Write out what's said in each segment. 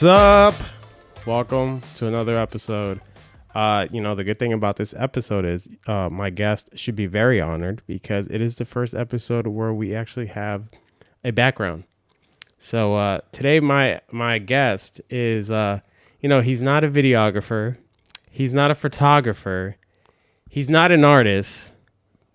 What's up? Welcome to another episode. The good thing about this episode is my guest should be very honored because it is the first episode where we actually have a background. So today my guest is, he's not a videographer. He's not a photographer. He's not an artist.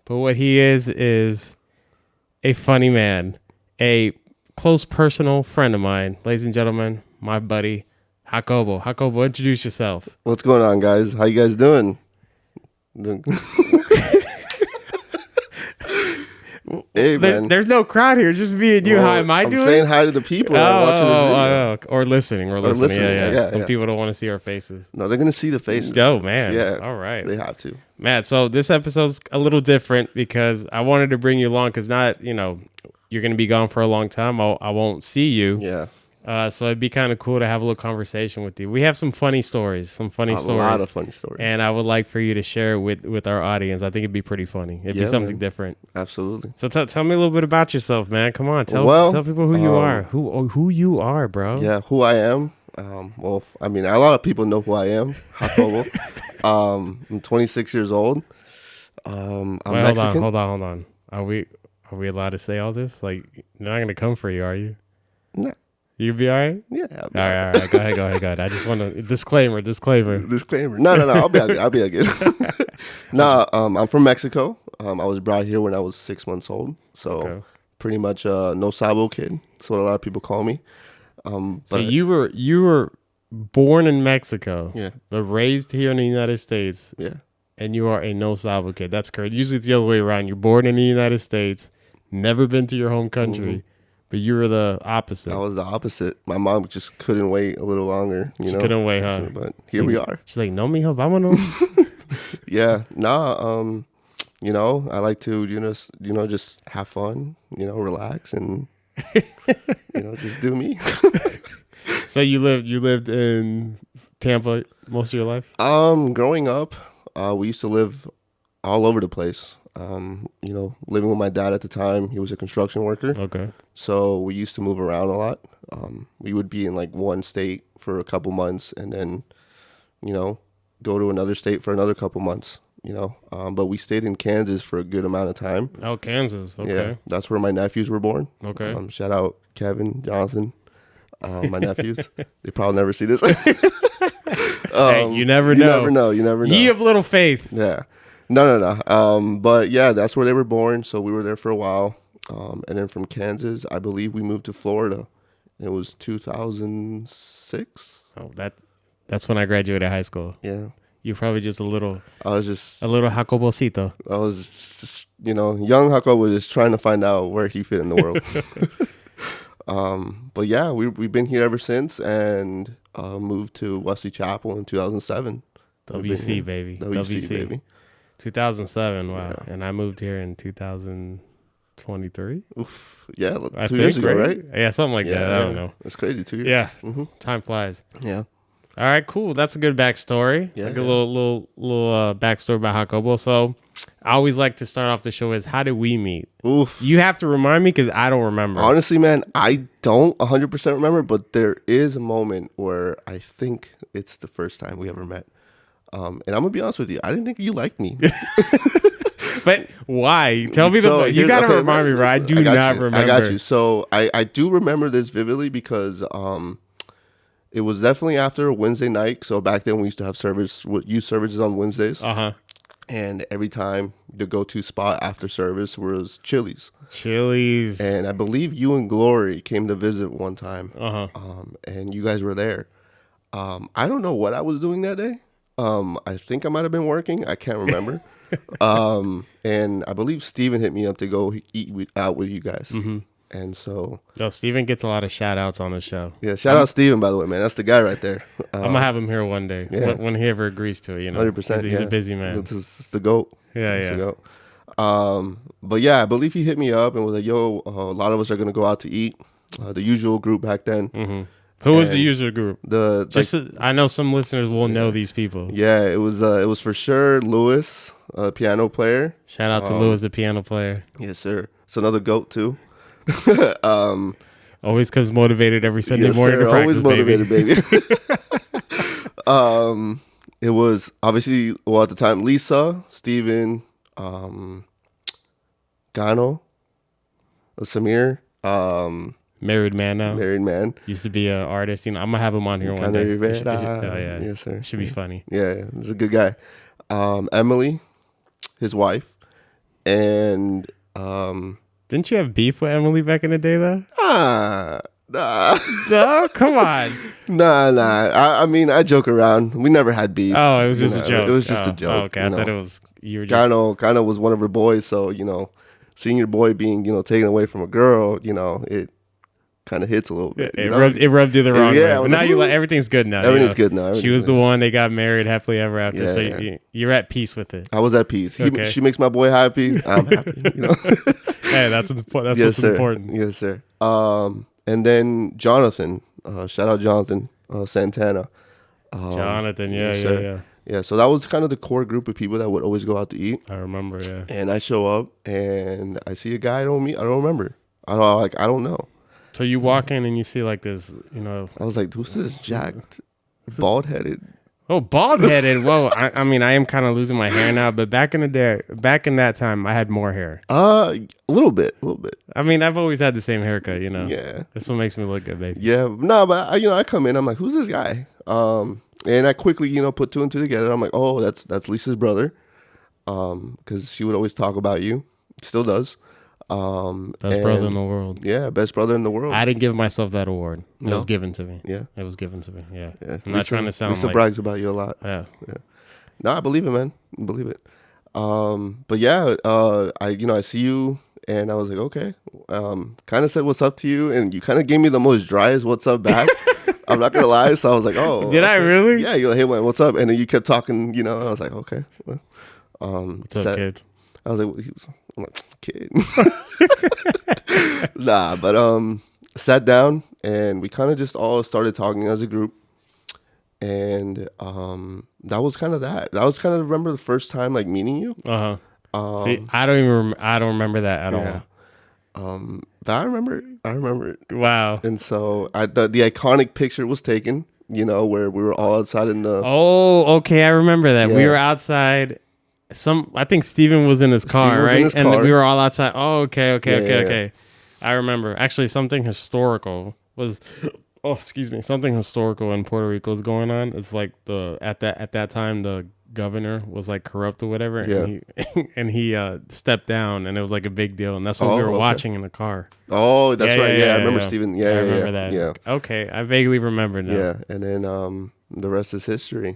But what he is a funny man, a close personal friend of mine. Ladies and gentlemen, my buddy, Jacobo. Jacobo, introduce yourself. What's going on, guys? How you guys doing? Hey, man. There's no crowd here. Just me and you. How am I doing? I'm saying hi to the people that are watching this video. Or listening. Yeah. Some people don't want to see our faces. No, they're going to see the faces. Oh, man. Yeah. All right. They have to. Man, so this episode's a little different because I wanted to bring you along because you're going to be gone for a long time. I won't see you. Yeah. So it'd be kind of cool to have a little conversation with you. We have some funny stories, A lot of funny stories. And I would like for you to share with our audience. I think it'd be pretty funny. It'd be something different. Absolutely. So tell me a little bit about yourself, man. Come on. Tell people who you are. Who you are, bro. Yeah, who I am. A lot of people know who I am. Jacobo. I'm 26 years old. I'm Mexican. Hold on. Are we allowed to say all this? Like, they're not going to come for you, are you? No. You be all right? Yeah. All right. Go ahead. I just want to disclaimer. No. I'll be all good. I'm from Mexico. I was brought here when I was 6 months old. So pretty much no sabo kid. That's what a lot of people call me. So you were born in Mexico. Yeah. But raised here in the United States. Yeah. And you are a no sabo kid. That's correct. Usually it's the other way around. You're born in the United States, never been to your home country. Mm-hmm. But you were the opposite. I was the opposite. My mom just couldn't wait a little longer. She couldn't wait, huh? But here we are. She's like, no, mijo, vámonos. Yeah. I like to, just have fun, relax and, just do me. So you lived in Tampa most of your life? Growing up, we used to live all over the place. Living with my dad at the time, he was a construction worker. Okay. So we used to move around a lot. We would be in like one state for a couple months and then, go to another state for another couple months, But we stayed in Kansas for a good amount of time. Oh, Kansas. Okay. Yeah, that's where my nephews were born. Okay. Shout out Kevin, Jonathan, my nephews. They probably never see this. Hey, you never know. You never know. Ye of little faith. Yeah. No. But yeah, that's where they were born. So we were there for a while. And then from Kansas, I believe we moved to Florida. It was 2006. Oh, that's when I graduated high school. Yeah. You're probably just a little Jacobocito. I was just, young Jacobo just trying to find out where he fit in the world. But yeah, we've been here ever since and moved to Wesley Chapel in 2007. WC, baby. 2007, wow. Yeah. And I moved here in 2023. Oof. Yeah, 2 years ago, right? Yeah, something like that. I don't know. That's crazy, 2 years. Yeah, mm-hmm. Time flies. Yeah. All right, cool. That's a good backstory. Yeah, a little backstory about Jacobo. So I always like to start off the show is how did we meet? Oof. You have to remind me because I don't remember. Honestly, man, I don't 100% remember, but there is a moment where I think it's the first time we ever met. And I'm going to be honest with you. I didn't think you liked me. But why? Tell me you got to remind me, right? I do not remember. I got you. So I do remember this vividly because it was definitely after a Wednesday night. So back then we used to have youth services on Wednesdays. Uh-huh. And every time the go-to spot after service was Chili's. And I believe you and Glory came to visit one time. Uh-huh. And you guys were there. I don't know what I was doing that day. I think I might have been working. I can't remember. And I believe Steven hit me up to go eat out with you guys. Mm-hmm. And so... Steven gets a lot of shout-outs on the show. Yeah, shout out Steven, by the way, man. That's the guy right there. I'm going to have him here one day, when he ever agrees to it, 100%. He's a busy man. It's the GOAT. Yeah. The GOAT. But yeah, I believe he hit me up and was like, yo, a lot of us are going to go out to eat. The usual group back then. Mm-hmm. Who was the user group? I know some listeners will know these people. Yeah, it was for sure Lewis, a piano player. Shout out to Lewis, the piano player. Yes, sir. It's another GOAT too. Always comes motivated every Sunday morning sir. to practice, Always motivated, baby. It was obviously, well, at the time, Lisa, Steven, Gano, Samir, Married man now. married man. Used to be an artist. You know, I'm gonna have him on here one Cano day. Rivera. Oh yeah, Yes, sir. Should be funny. Yeah, he's a good guy. Emily, his wife, and Didn't you have beef with Emily back in the day though? nah. No, come on. Nah. I mean, I joke around. We never had beef. Oh, it was just a joke. It was just Oh, a joke. Oh, okay, I thought it was you were just. Gano was one of her boys, so seeing your boy being taken away from a girl, it kind of hits a little bit. It rubbed you the wrong way. Yeah, But now you everything's good now. Everything's good now. She was the one. They got married happily ever after. Yeah, so yeah. you're at peace with it. I was at peace. Okay. She makes my boy happy. I'm happy. Hey, that's Yes, what's sir. important. Yes, sir. And then Jonathan. Shout out Jonathan Santana. Jonathan, yeah. Yeah, so that was kind of the core group of people that would always go out to eat. I remember, yeah. And I show up and I see a guy I don't remember. I don't know. So you walk in and you see like this, I was like, who's this jacked, bald headed? Oh, bald headed. Whoa. I mean, I am kind of losing my hair now, but back in that time, I had more hair. A little bit. I mean, I've always had the same haircut, Yeah. That's what makes me look good, baby. Yeah. No, but I come in, I'm like, who's this guy? And I quickly, put two and two together. I'm like, oh, that's Lisa's brother. Because she would always talk about you. Still does. Best brother in the world. Yeah, best brother in the world. I didn't give myself that award. It No? was given to me. Yeah. It was given to me. Yeah. Yeah. I'm not trying to sound Lisa like. brags about you a lot. Yeah. No, I believe it, man. I believe it. But yeah, I see you and I was like, okay. Kind of said what's up to you, and you kind of gave me the most driest what's up back. I'm not gonna lie. So I was like, oh. Did I really? Yeah, you're like, hey man, what's up? And then you kept talking, and I was like, okay. Well, What's up, kid? I was like, I'm like, kid. Nah, but sat down and we kind of just all started talking as a group. And that was kind of that. That was kind of, remember the first time like meeting you. See, I don't remember that at all. But I remember it. Wow. And so the iconic picture was taken. Where we were all outside in the. Oh, okay, I remember that. Yeah. We were outside. I think Steven was in his car, right? And we were all outside. Oh, okay. I remember. Actually, something historical was. Oh, excuse me. Something historical in Puerto Rico is going on. It's like at that time the governor was like corrupt or whatever, and he stepped down, and it was like a big deal, and that's what we were watching in the car. Oh, that's right. Yeah, I remember Steven. Yeah, I remember that. Yeah. Okay, I vaguely remember now. Yeah, and then the rest is history.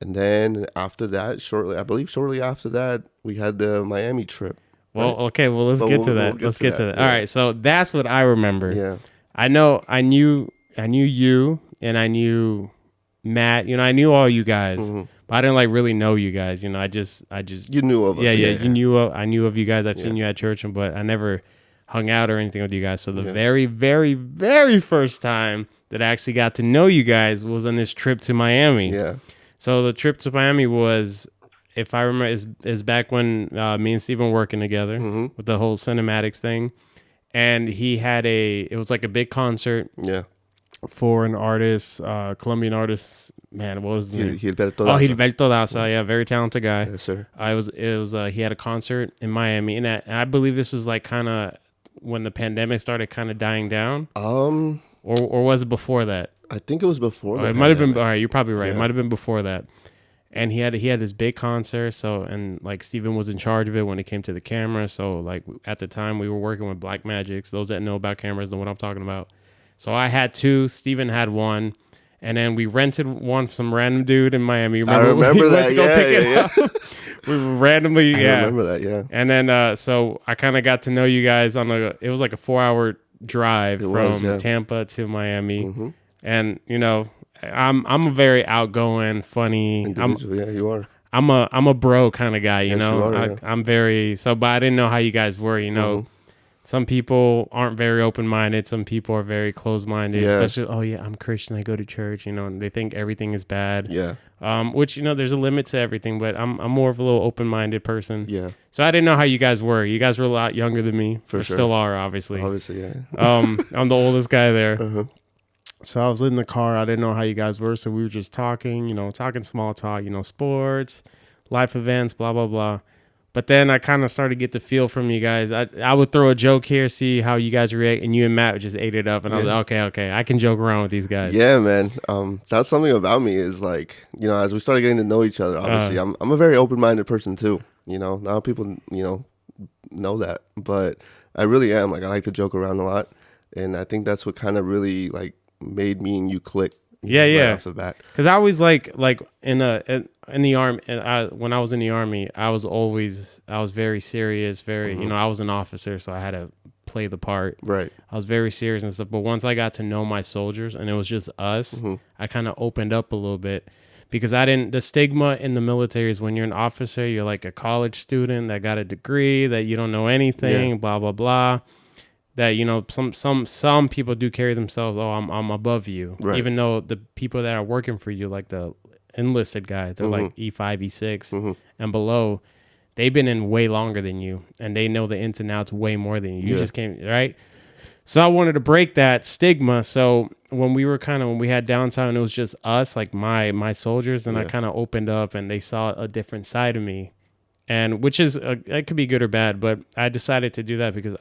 And then after that, shortly after that, we had the Miami trip. Well, right? okay. Well, let's get to that. Let's get to that. Yeah. All right. So that's what I remember. Yeah. I knew you, and I knew Matt. I knew all you guys, but I didn't like really know you guys. I just. You knew of us. Yeah. You knew. I knew of you guys. I've seen you at church, but I never hung out or anything with you guys. So the very, very, very first time that I actually got to know you guys was on this trip to Miami. Yeah. So the trip to Miami was, if I remember, is back when me and Steven were working together with the whole cinematics thing. And he had it was like a big concert for an artist, Colombian artist. Man, what was his name? Gilberto Daza. Gilberto Daza. Yeah, very talented guy. Yes, sir. He had a concert in Miami. And I believe this was like kind of when the pandemic started kind of dying down. Or was it before that? I think it was before that. It might have been. All right, you're probably right. Yeah. It might have been before that. And he had this big concert. So, and like Steven was in charge of it when it came to the camera. So like at the time we were working with Black Magics. Those that know about cameras know what I'm talking about. So I had two. Steven had one. And then we rented one from some random dude in Miami. I remember that. Yeah. We randomly. I remember that. Yeah. And then so I kind of got to know you guys it was like a 4-hour drive from Tampa to Miami. And I'm a very outgoing, funny. You are. I'm a bro kind of guy, Yes, you are, I'm very but I didn't know how you guys were, Some people aren't very open-minded. Some people are very closed-minded. Yeah. Especially, oh yeah, I'm Christian. I go to church. And they think everything is bad. Yeah. Which there's a limit to everything. But I'm more of a little open-minded person. Yeah. So I didn't know how you guys were. You guys were a lot younger than me. For or sure. Still are, obviously. Obviously, yeah. I'm the oldest guy there. Uh-huh. So I was in the car. I didn't know how you guys were. So we were just talking. Talking small talk. Sports, life events, blah blah blah. But then I kind of started to get the feel from you guys. I would throw a joke here, see how you guys react, and you and Matt just ate it up. And I was like, okay, I can joke around with these guys. Yeah, man. That's something about me is like, as we started getting to know each other, obviously, I'm a very open-minded person too. Not people, know that, but I really am. Like, I like to joke around a lot, and I think that's what kind of really like made me and you click. Right off the bat. Because I always like in the army. When I was in the army, I was very serious. I was an officer, so I had to play the part. Right. I was very serious and stuff. But once I got to know my soldiers, and it was just us, I kind of opened up a little bit. Because the stigma in the military is when you're an officer, you're like a college student that got a degree, that you don't know anything, blah blah blah. That some people do carry themselves. Oh, I'm above you, right. Even though the people that are working for you, like the enlisted guys, they're like E5, E6, and below. They've been in way longer than you, and they know the ins and outs way more than you. You just came right. So I wanted to break that stigma. So when we had downtime and it was just us, like my soldiers, then I kind of opened up and they saw a different side of me. And which is, it could be good or bad, but I decided to do that because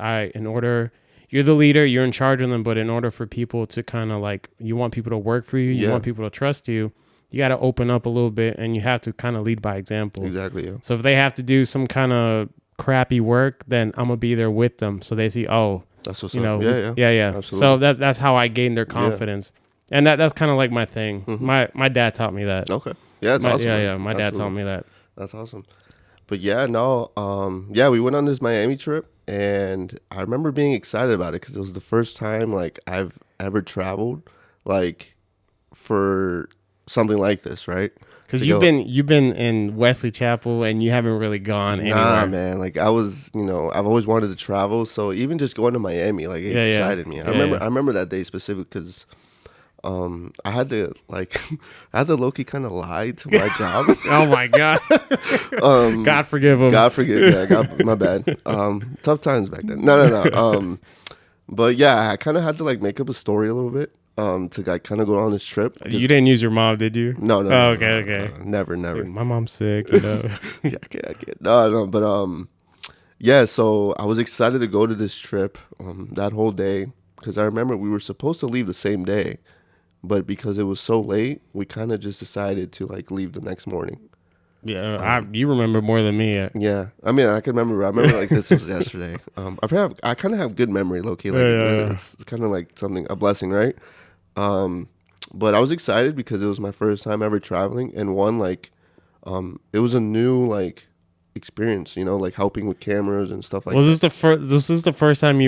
you're the leader, you're in charge of them, but in order for people to kind of like, you want people to work for you, you want people to trust you, you got to open up a little bit and you have to kind of lead by example. Exactly, yeah. So if they have to do some kind of crappy work, then I'm going to be there with them. So they see, oh, that's what's up. Yeah. Absolutely. So that's how I gained their confidence. Yeah. And that's kind of like my thing. My dad taught me that. Okay. Yeah, that's awesome. Yeah, my dad taught me that. That's awesome. But yeah, no, we went on this Miami trip, and I remember being excited about it because it was the first time like I've ever traveled, like for something like this, right? Because you've been in Wesley Chapel and you haven't really gone anywhere. Nah, man. Like I was, I've always wanted to travel, so even just going to Miami, like it excited me. I remember that day specifically because. I had to low-key kind of lie to my job. Oh my God. God forgive him. God forgive. Yeah, God, my bad. Tough times back then. No. But yeah, I kind of had to like make up a story a little bit. To like kind of go on this trip. You didn't use your mom, did you? No. Oh, okay. Never. Like, my mom's sick, Yeah, I can't. No, but yeah. So I was excited to go to this trip that whole day because I remember we were supposed to leave the same day. But because it was so late, we kind of just decided to like leave the next morning. Yeah, you remember more than me. Yeah, I mean, I remember like this was yesterday. I kind of have good memory, low key. Like it's kind of like a blessing, right? But I was excited because it was my first time ever traveling, and it was a new like experience, like helping with cameras and stuff like that. Was this the first time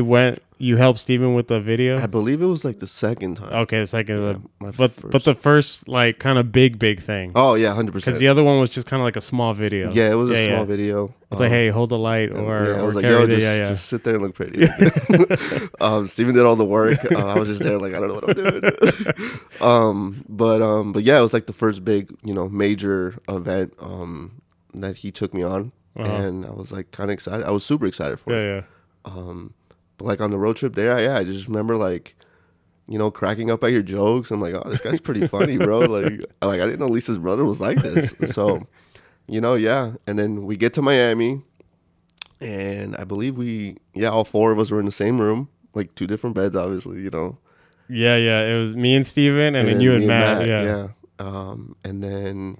you helped Steven with the video? I believe it was like the second time. Okay, the second. But the first like kind of big thing. Oh yeah, 100%. Because the other one was just kind of like a small video. Yeah, it was a small video. It's like, hey, hold the light, or I was like, yo, just sit there and look pretty. Steven did all the work. I was just there like, I don't know what I'm doing. But yeah, it was like the first big, major event that he took me on, and I was like kind of excited. I was super excited for it. But like on the road trip there, I just remember like, cracking up at your jokes. I'm like, oh, this guy's pretty funny, bro. Like I didn't know Lisa's brother was like this. So, yeah. And then we get to Miami, and I believe all four of us were in the same room, like two different beds, obviously, Yeah, it was me and Steven, and then you and Matt. Yeah. And then.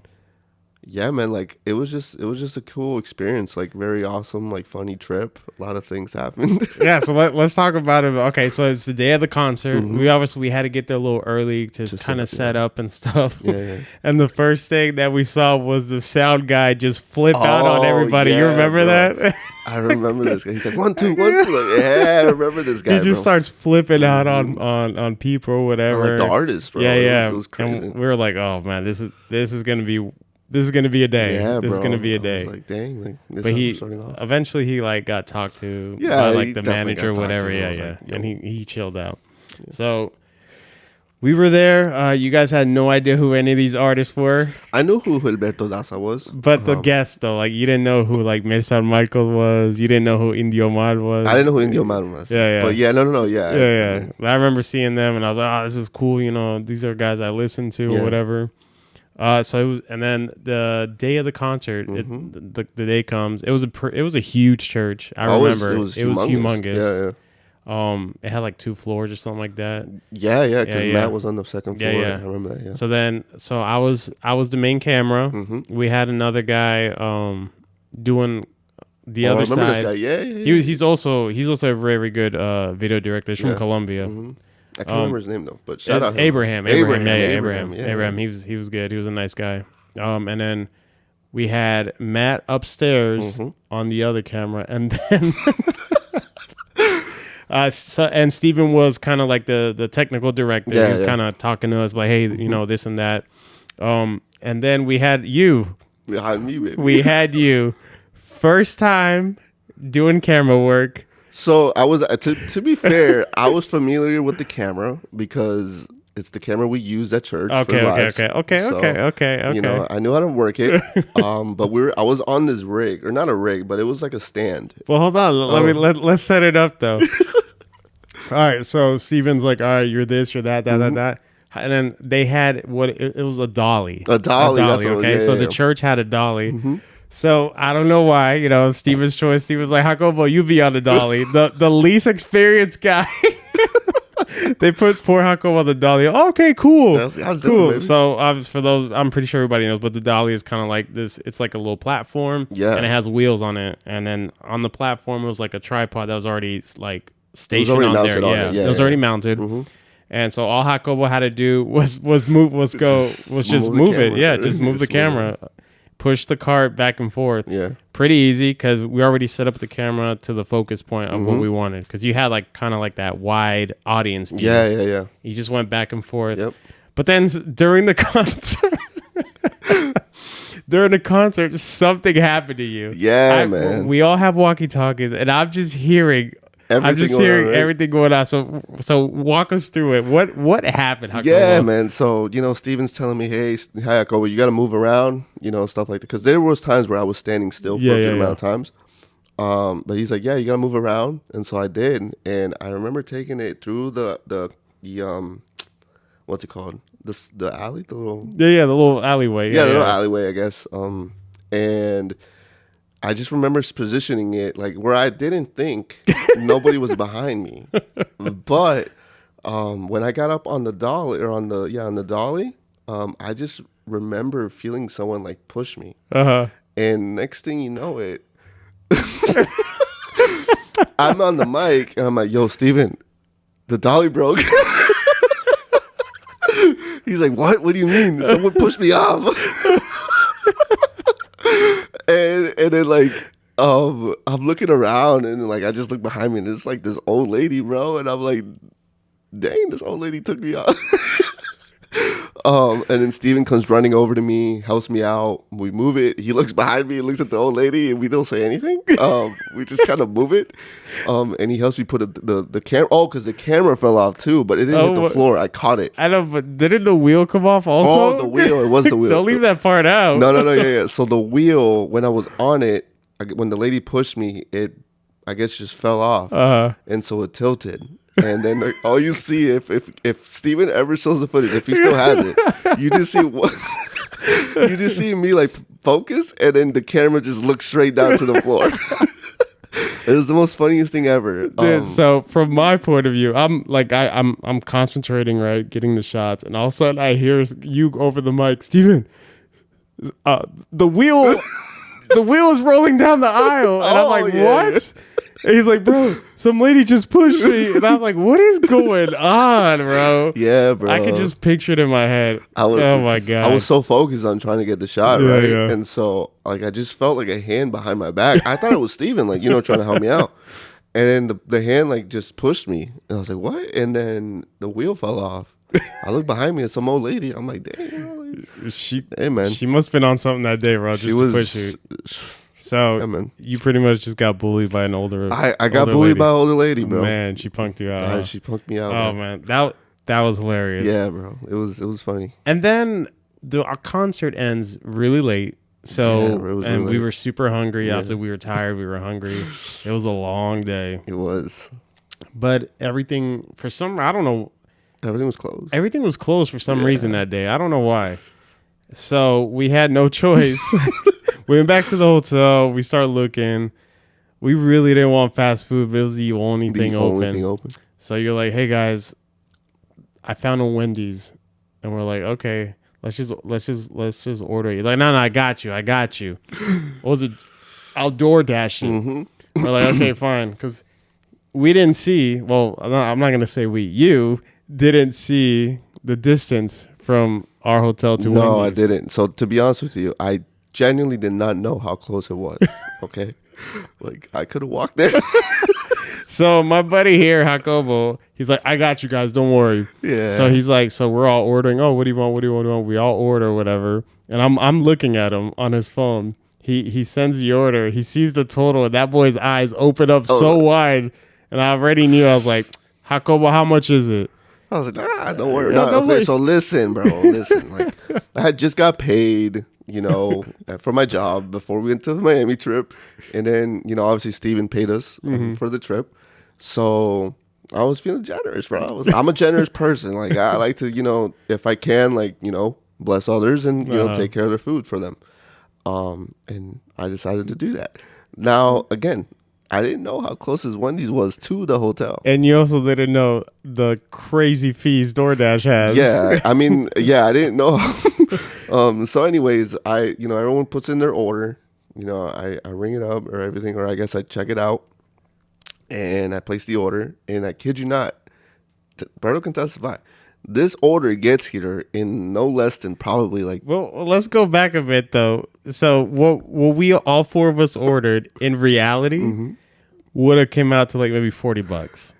Yeah, man, like it was just a cool experience, like very awesome, like funny trip. A lot of things happened. Yeah, so let's talk about it. Okay, so it's the day of the concert. We had to get there a little early to kind of set up and stuff. Yeah. And the first thing that we saw was the sound guy just flip out on everybody. Yeah, you remember that? I remember this guy. He's like 1, 2, 1, 2. Like, yeah, I remember this guy. He just starts flipping out on people or whatever. Like the artist, bro. Yeah. It was crazy. And we were like, oh man, this is gonna be this is gonna be a day. Yeah, This bro. is gonna be a I was day. like, dang, like this But is starting off. eventually he like got talked to Yeah, by he like the definitely manager or got talked whatever. to. I Yeah, was yeah. like, yo. And he chilled out. So we were there. You guys had no idea who any of these artists were. I knew who Gilberto Daza was. But the guests though, like you didn't know who like Mirza Michael was. You didn't know who Indio Mar was. I didn't know who Indio Man was. Yeah, yeah. But yeah, no, yeah. Yeah. I remember seeing them and I was like, oh, this is cool. You know, these are guys I listen to or Yeah. whatever. So it was, and then the day of the concert, the day comes. It was a huge church. I remember it was humongous. Yeah, yeah. It had like 2 floors or something like that. Yeah, because Yeah, yeah. Matt was on the second floor. Yeah. I remember that. Yeah. So I was the main camera. We had another guy doing the other I remember side. this guy. Yeah. He's also a very, very good video director. He's from Yeah. Colombia. I can't remember his name though, but shout out him. Abraham. Abraham. Abraham. He was good. He was a nice guy. And then we had Matt upstairs on the other camera, and then and Steven was kind of like the technical director. Yeah, he was yeah. kind of talking to us like, hey, you know, this and that. And then we had you. Behind me, baby. We had you. First time doing camera work. So I was to be fair, I was familiar with the camera because it's the camera we use at church. Okay. You know, I knew how to work it. But I was on this rig, or not a rig, but it was like a stand. Well, hold on. Let's set it up though. All right. So Steven's like, all right, you're this, you're that. And then they had it was a dolly. A dolly. That's what, okay. yeah, So yeah. the church had a dolly. So I don't know why, you know, Steven's choice. Steven's like, Jacobo, you be on the dolly. The least experienced guy. They put poor Jacobo on the dolly. Okay, cool. I'll do it, Cool. baby. So for those, I'm pretty sure everybody knows, but the dolly is kind of like this. It's like a little platform. Yeah. And it has wheels on it. And then on the platform, it was like a tripod that was already like stationed already on mounted there. on Yeah. it. Yeah, It was yeah. already mounted. And so all Jacobo had to do was just move it. camera. Yeah, just move the Just move camera. Push the cart back and forth. Yeah. Pretty easy because we already set up the camera to the focus point of what we wanted. Because you had like kind of like that wide audience view. Yeah. You just went back and forth. Yep. But then during the concert, something happened to you. Yeah, man. We all have walkie talkies, and I'm just hearing. Everything going on, right? everything going on. So walk us through it. What happened? Jacobo? Yeah, man. So, you know, Steven's telling me, hey, Jacobo, you got to move around, you know, stuff like that. Because there was times where I was standing still for a good amount of times. But he's like, yeah, you got to move around. And so I did. And I remember taking it through the what's it called? The alley? The little... Yeah, the little alleyway. Yeah, the little alleyway, I guess. And I just remember positioning it like where I didn't think nobody was behind me. But when I got up on the dolly on the dolly, I just remember feeling someone like push me. And next thing you know it, I'm on the mic and I'm like, yo, Steven, the dolly broke. He's like, what? What do you mean? Someone pushed me off. And then like I'm looking around and like I just look behind me and it's like this old lady, bro, and I'm like, dang, this old lady took me out. And then Steven comes running over to me, helps me out. We move it. He looks behind me and looks at the old lady, and we don't say anything. We just kind of move it. And he helps me put the camera. Oh, because the camera fell off too, but it didn't hit the floor. I caught it. I know, but didn't the wheel come off also? Oh, the wheel. It was the wheel. Don't leave that part out. No. Yeah. So the wheel, when I was on it, when the lady pushed me, it, I guess, just fell off. And so it tilted. And then all you see, if Steven ever shows the footage, if he still has it, you just see me like focus, and then the camera just looks straight down to the floor. It was the most funniest thing ever. Dude, so from my point of view, I'm concentrating, right, getting the shots, and all of a sudden I hear you over the mic, Steven, the wheel is rolling down the aisle, and I'm like, what? And he's like, bro, some lady just pushed me. And I'm like, what is going on, bro? Yeah, bro. I can just picture it in my head. Oh, my God. I was so focused on trying to get the shot, Yeah, right? yeah. And so, like, I just felt like a hand behind my back. I thought it was Steven, like, you know, trying to help me out. And then the hand, like, just pushed me. And I was like, what? And then the wheel fell off. I looked behind me at some old lady. I'm like, dang. Hey, man. She must have been on something that day, bro. Just to push you. So yeah, man. you pretty much just got bullied by an older. I got bullied by an older lady, bro. Man, she punked you out. She punked me out. Oh man, that was hilarious. Yeah, bro. It was funny. And then our concert ends really late. So bro, and we were super hungry after we were tired. We were hungry. It was a long day. It was. But everything for some I don't know. Everything was closed. Everything was closed for some reason that day. I don't know why. So we had no choice. We went back to the hotel. We started looking. We really didn't want fast food, but it was the only thing open. So you're like, hey guys, I found a Wendy's, and we're like, okay, let's just order it. You're like, no, I got you. What was it? Outdoor dashing. Mm-hmm. We're like, okay, fine, because we didn't see. Well, I'm not gonna say we. You didn't see the distance from our hotel to Wendy's. No, I didn't. So to be honest with you, I genuinely did not know how close it was. Okay, like I could have walked there. So my buddy here, Jacobo, he's like, I got you guys, don't worry. Yeah. So he's like, so we're all ordering. Oh, what do you want? We all order whatever. And I'm looking at him on his phone. He sends the order. He sees the total, and that boy's eyes open up so wide. And I already knew. I was like, Jacobo, how much is it? I was like, don't worry. Okay, so listen, bro. Listen, like I had just got paid, for my job before we went to the Miami trip, and then obviously Steven paid us for the trip, so I was feeling generous, bro. I'm a generous person. Like I like to, if I can, like bless others and take care of their food for them, and I decided to do that. Now again, I didn't know how close his Wendy's was to the hotel. And you also didn't know the crazy fees DoorDash has. Yeah, I mean, I didn't know. So anyways, everyone puts in their order. I ring it up or everything, or I guess I check it out. And I place the order. And I kid you not, Berto can testify. This order gets here in no less than probably like... Well, let's go back a bit, though. So what we all four of us ordered, in reality, would have came out to like maybe $40.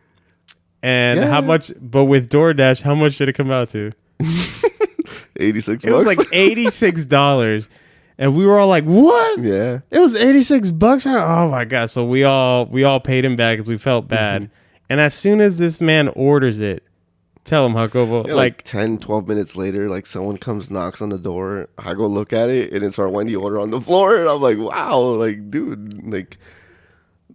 And how much... But with DoorDash, how much did it come out to? $86. It was like $86. And we were all like, what? Yeah. It was $86? Oh, my God. So we all paid him back because we felt bad. And as soon as this man orders it, tell him, Jacobo. Like 10, 12 minutes later, like someone comes, knocks on the door. I go look at it, and it's our Wendy order on the floor. And I'm like, wow, like, dude, like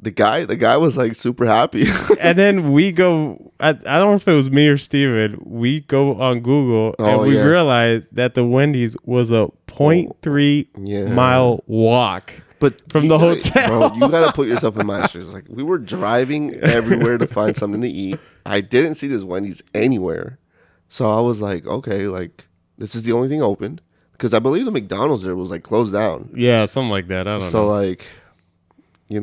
the guy was like super happy. And then we go, I don't know if it was me or Steven. We go on Google and we realized that the Wendy's was a 0.3 mile walk. But from the hotel. Bro, you got to put yourself in my shoes. Like, we were driving everywhere to find something to eat. I didn't see this Wendy's anywhere. So I was like, okay, like, this is the only thing open. Because I believe the McDonald's there was, like, closed down. Yeah, something like that. I don't know. So, like, you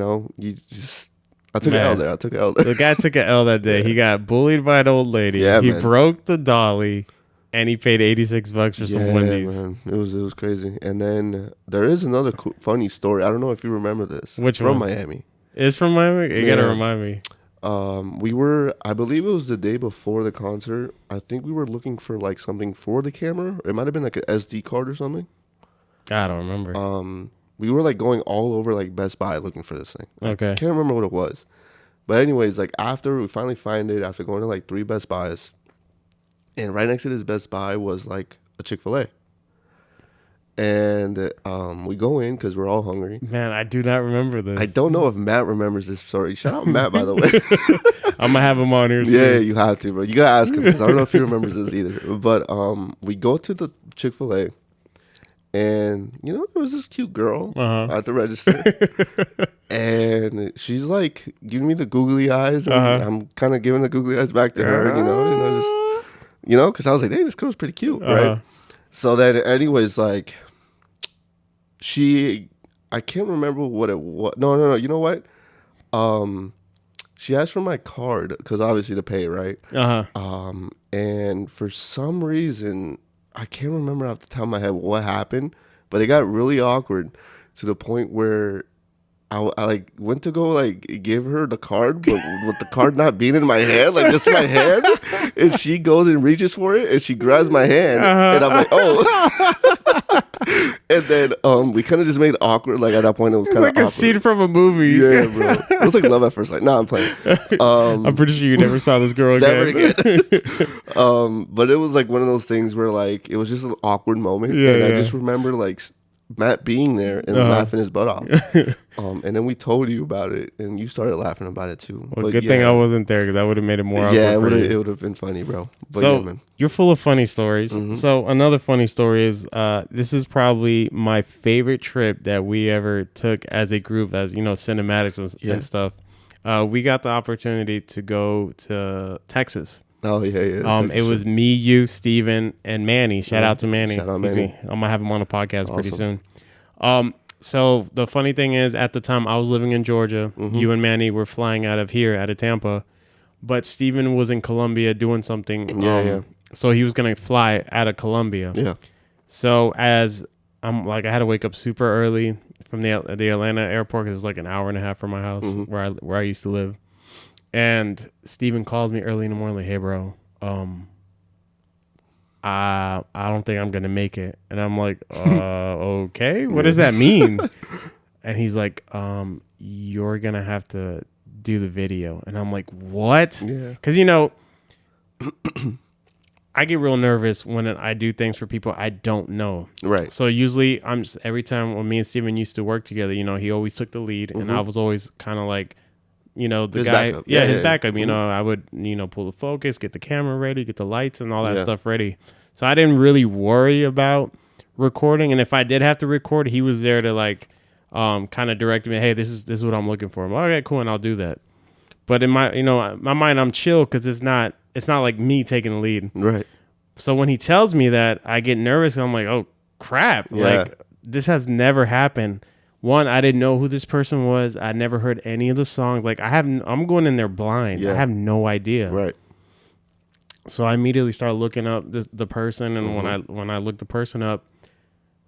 just... I took an L there. The guy took an L that day. He got bullied by an old lady. Yeah, he broke the dolly. And he paid $86 for some Wendy's. Man. It was crazy. And then there is another funny story. I don't know if you remember this. Which from one? Miami. It's from Miami? You gotta remind me. I believe it was the day before the concert. I think we were looking for like something for the camera. It might have been like an SD card or something. I don't remember. We were like going all over like Best Buy looking for this thing. Okay. I can't remember what it was. But anyways, like after we finally find it, after going to like 3 Best Buys, and right next to this Best Buy was like a Chick-fil-A. And we go in because we're all hungry. Man, I do not remember this. I don't know if Matt remembers this story. Shout out Matt, by the way. I'm going to have him on here soon. Yeah, you have to, bro. You got to ask him because I don't know if he remembers this either. But we go to the Chick-fil-A. And, there was this cute girl at the register. And she's like giving me the googly eyes. And I'm kind of giving the googly eyes back to her, because I was like, hey, this girl's pretty cute, right? So then, anyways, like, I can't remember what it was. No, you know what? She asked for my card, because obviously to pay, right? And for some reason, I can't remember off the top of my head what happened, but it got really awkward to the point where I like went to go like give her the card, but with the card not being in my hand, like just my hand, and she goes and reaches for it, and she grabs my hand, and I'm like, oh, and then we kind of just made it awkward. Like at that point, it was It's kind of like a awkward. scene from a movie. Yeah, bro. It was like love at first sight. No, I'm playing. I'm pretty sure you never saw this girl Never again. But it was like one of those things where like it was just an awkward moment, Yeah, and I yeah. just remember like Matt being there and laughing his butt off. And then we told you about it, and you started laughing about it too. Well, but good thing I wasn't there because that would have made it more Yeah, awkward for you. it would have been funny, bro. But So yeah, man. you're full of funny stories. Mhm. So another funny story is this is probably my favorite trip that we ever took as a group, as you know, cinematics and stuff. We got the opportunity to go to Texas. Oh yeah. It was me, you, Steven, and Manny. Shout out to Manny. Shout out Manny. I'm gonna have him on a podcast pretty Awesome. soon. So the funny thing is, at the time I was living in Georgia. Mm-hmm. You and Manny were flying out of Tampa, but Steven was in Colombia doing something. Yeah. So he was gonna fly out of Colombia. Yeah. So as I'm like, I had to wake up super early from the Atlanta airport because it was like an hour and a half from my house Mm-hmm. where I used to live. And Steven calls me early in the morning, like, "Hey, bro, I don't think I'm gonna make it." And I'm like, "Okay, what does that mean?" And he's like, "You're gonna have to do the video." And I'm like, "What?" Yeah. Because you know, I get real nervous when I do things for people I don't know. Right. So usually every time when me and Steven used to work together, you know, he always took the lead, and I was always kind of like, you know, the His guy, backup. his Yeah. backup. You know, I would, you know, pull the focus, get the camera ready, get the lights and all that Yeah. stuff ready. So I didn't really worry about recording, and if I did have to record, he was there to like, kind of direct me. Hey, this is what I'm looking for. I'm like, okay, cool, and I'll do that. But in my mind, I'm chill because it's not like me taking the lead. Right. So when he tells me that, I get nervous and I'm like, oh crap. Yeah. Like this has never happened. One, I didn't know who this person was. I never heard any of the songs. Like I'm going in there blind. Yeah. I have no idea. Right. So I immediately start looking up the person, and when I look the person up,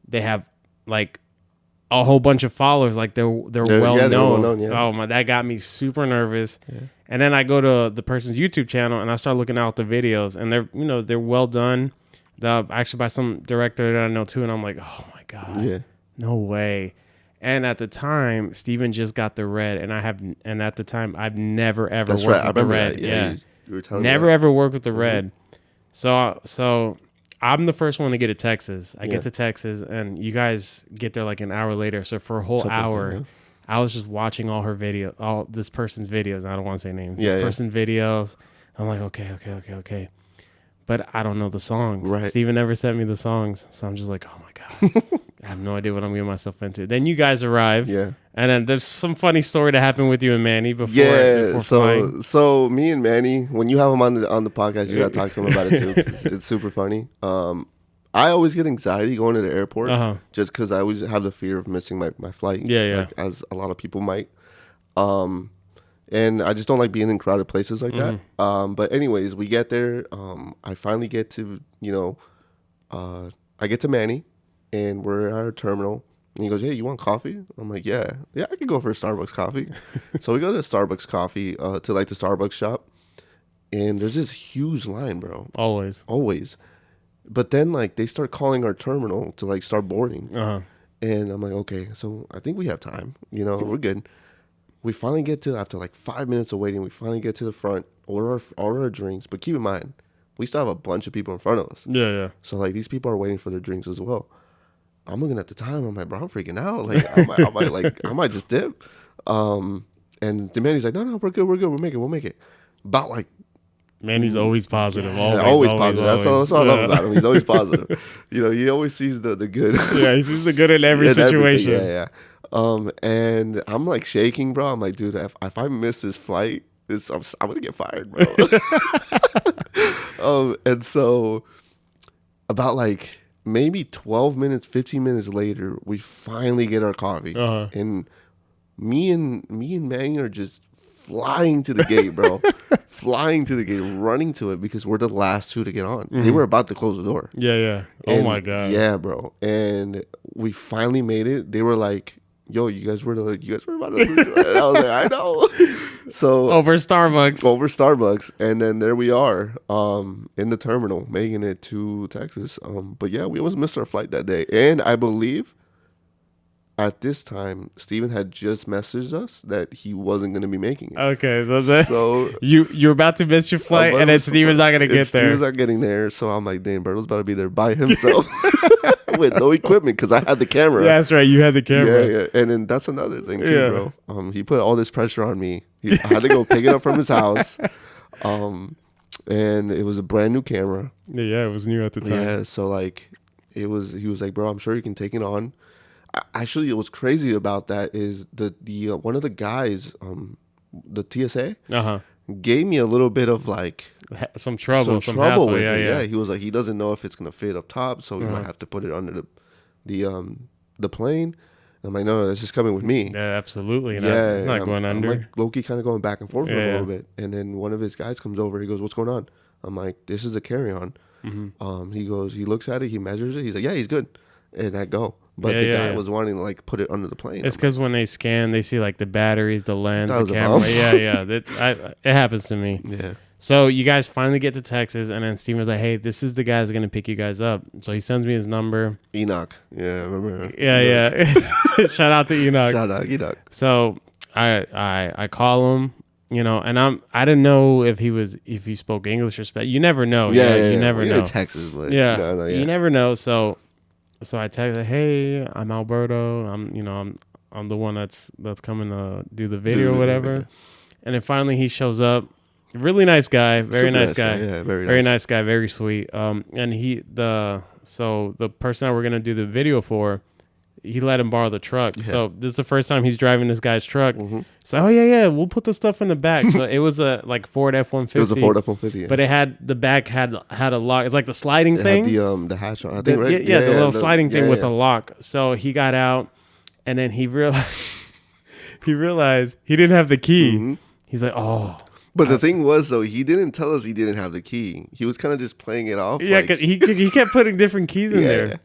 they have like a whole bunch of followers. Like they're well known. well known, yeah. Oh my, that got me super nervous. Yeah. And then I go to the person's YouTube channel and I start looking out the videos, and they're well done. Actually by some director that I know too, and I'm like, oh my god, no way. And at the time, Steven just got the Red, and at the time I've never ever worked with the Red. That. Yeah. You were telling Never me that. ever worked with the Red. So I'm the first one to get to Texas. I get to Texas, and you guys get there like an hour later. So for a whole hour, I was just watching all this person's videos. I don't want to say names. This person's videos. I'm like, okay. But I don't know the songs. Right. Steven never sent me the songs. So I'm just like, oh my God. I have no idea what I'm getting myself into. Then you guys arrive. Yeah. And then there's some funny story to happen with you and Manny before flying. So me and Manny, when you have him on the podcast, you gotta talk to him about it too. 'Cause it's super funny. I always get anxiety going to the airport just because I always have the fear of missing my flight. Yeah. Like, as a lot of people might. And I just don't like being in crowded places like that. But anyways, we get there. I finally get to, I get to Manny, and we're at our terminal. And he goes, "Hey, you want coffee?" I'm like, yeah, I could go for a Starbucks coffee. So we go to Starbucks coffee, to like the Starbucks shop. And there's this huge line, bro. Always. But then like they start calling our terminal to like start boarding. And I'm like, okay, so I think we have time. We're good. We finally get to, after like 5 minutes of waiting, we finally get to the front, order our drinks. But keep in mind, we still have a bunch of people in front of us. Yeah. So like these people are waiting for their drinks as well. I'm looking at the time. I'm like, bro, I'm freaking out. Like I might just dip. And the man, he's like, no, we're good. We'll make it. About like, Manny's always positive. Always positive. That's all I love about him. He's always positive. He always sees the good. Yeah, he sees the good in every situation. Yeah. And I'm like shaking, bro. I'm like, dude, if I miss this flight, I'm gonna get fired, bro. And so about like maybe 12 minutes, 15 minutes later, we finally get our coffee. And me and Manny are just flying to the gate, bro. Flying to the gate, running to it because we're the last two to get on. They were about to close the door. Yeah. Oh my God. Yeah, bro. And we finally made it. They were like, yo, you guys were about to lose. And I was like, I know. So Over Starbucks. And then there we are, in the terminal, making it to Texas. But yeah, we almost missed our flight that day. And I believe at this time, Steven had just messaged us that he wasn't going to be making it. Okay, So you're about to miss your flight, and then Steven's not going to get there. Steven's not getting there, so I'm like, dang, Berto's about to be there by himself with no equipment because I had the camera. Yeah, that's right. You had the camera. Yeah. And then that's another thing too, bro. He put all this pressure on me. I had to go pick it up from his house. And it was a brand new camera. Yeah, it was new at the time. Yeah, so like he was like, bro, I'm sure you can take it on. Actually, what's crazy about that is the one of the guys, the TSA, gave me a little bit of like some trouble with it. Yeah, he was like, he doesn't know if it's gonna fit up top, so you might have to put it under the plane. And I'm like, no, that's just coming with me. Yeah, absolutely. It's not going under. I'm like low-key kind of going back and forth for a little bit, and then one of his guys comes over. He goes, "What's going on?" I'm like, "This is a carry-on." He goes, he looks at it, he measures it. He's like, "Yeah, he's good," and I go. But the guy was wanting to like put it under the plane. It's because when they scan, they see like the batteries, the lens, the camera. It happens to me. Yeah. So you guys finally get to Texas, and then Steven was like, "Hey, this is the guy that's gonna pick you guys up." So he sends me his number. Enoch. Yeah, remember? Yeah. Shout out to Enoch. Shout out Enoch. So I call him, and I didn't know if he spoke English or Spanish. You never know. You never know. In Texas, but you never know. So I text her, "Hey, I'm Alberto. I'm the one that's coming to do the video or whatever." And then finally he shows up. Really nice guy, very nice guy. Yeah, very nice guy, very sweet. And the person that we're gonna do the video for, he let him borrow the truck. Yeah. So this is the first time he's driving this guy's truck. So we'll put the stuff in the back. So it was a like Ford F-150. It was a Ford F-150, but the back had a lock. It's like the sliding thing. Had the hatch on, I think, right? The little sliding thing with a lock. So he got out, and then he realized he didn't have the key. He's like, oh. But the thing was, though, he didn't tell us he didn't have the key. He was kind of just playing it off. Yeah, like, he kept putting different keys in there.